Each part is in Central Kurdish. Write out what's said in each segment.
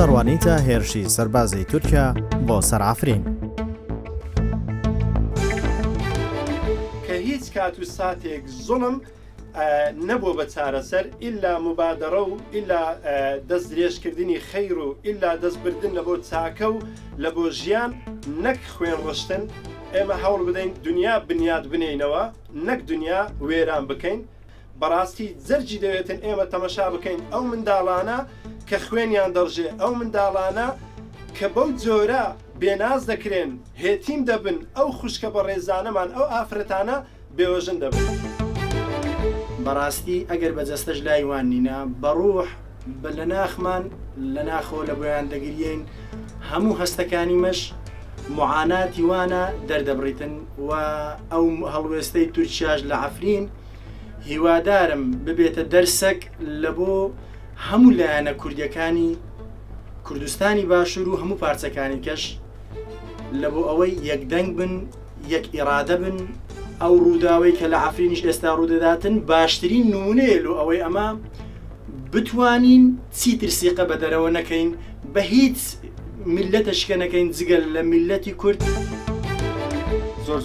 دەڕوانیتە هێرشی سەربازی تورکیا بۆ سەر عەفرین. کە هیچ کات و ساتێک زوڵم نەبوو بە چارەسەر ئیلا مبادرە و ئیلا دەست درێژکردنی خەیر و ئیلا دەستبردن لە بۆ چاکە و لە بۆ ژیان نەک خوێن ڕشتن. ئێمە هەوڵ بدەین دنیا بنیاد بنینەوە نەک دنیا وێران بکەین. بەڕاستی جەرجی دەوێتن ئێمە تەمەشا بکەین ئەو منداڵانە کە خوێنیان دەڕژێ، ئەو منداڵانە کە بەو جۆرە بێناز دەکرێن، هێتیم دەبن، ئەو خوشکە بە ڕێزانەمان ئەو ئافرەتانە بێوەژن دەبن. بەڕاستی ئەگەر بەجەستەش لایوان نینە بەڕوح لە ناخمان لە ناخۆ لە بۆیان دەگرین هەموو هەستەکانی مەش معاناتی وانە دەردەبڕیتن و ئەو هەڵوێستەی تورکیاش لە عەفرین هیوادارم ببێتە دەرسەک لە بۆ هەموو لایەنە کوردیەکانی کوردستانی باشوور و هەموو پارچەکانی کەش لە بۆ ئەوەی یەکدەنگ بن، یەک ئیرادە بن. ئەو ڕووداوەی کە لە عەفرینیش ئێستا ڕوودەداتن باشترین نمونەیە لە ئەوەی ئەمە بتوانین چیتر سیقە بە دەرەوە نەکەین، بە هیچ میلەتە شکە نەکەین جگەل لە میلەتی کورد.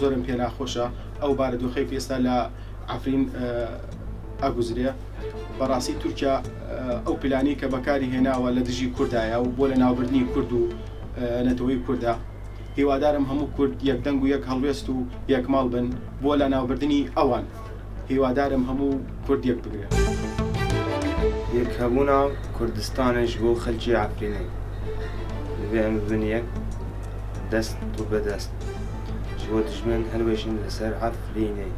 زۆرم پێ ناخۆشە ئەو بارەدۆخەی ئێستا لە عەفرین ئەگوزرێ. بەڕاستی تورکیا ئەو پلانی کە بەکاری هێناوە لە دژی کوردایە و بۆ لە ناوبردنی کورد و نەتەوەی کووردا، هیوادارم هەموو کورد یەکدەنگ و یەک هەڵوێست و یەکماڵ بن بۆ لە ناوبردنی ئەوان. هیوادارم هەموو کورد یەک بگرێت. یەکهبوونا کوردستانش بۆ خەلکی عەفرینەی لەبێ ئەمە ببن یەک دەست و بەدەست ji بۆ دژمن هەلوێشین لەسەر عەفرینەی.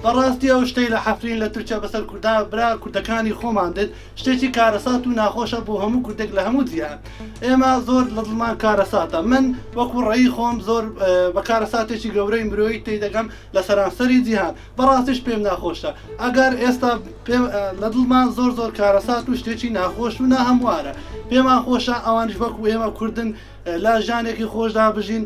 بەڕاستی ئەو شتەی لە عەفرین لە تورکیا بەسەر کووردا برا کوردەکانی خۆمان دێت شتێکی کارەسات و ناخۆشە بۆ هەموو کوردێک لە هەموو جیهان. ئێمە زۆر لە دڵمان کارەساتە. من وەکو ڕێی خۆم زۆر بە کارەساتێکی گەورەی مرۆیی تێی دەگەم لە سەرانسەری جیهان. بەڕاستیش پێم ناخۆشە. ئەگەر ئێستا لە دڵمان زۆر کارەسات و شتێکی ناخۆش و ناهەموارە. پێمان خۆشە ئەوانش وەکو ئێمە کوردن لا ژانێکی خۆشدا بژین.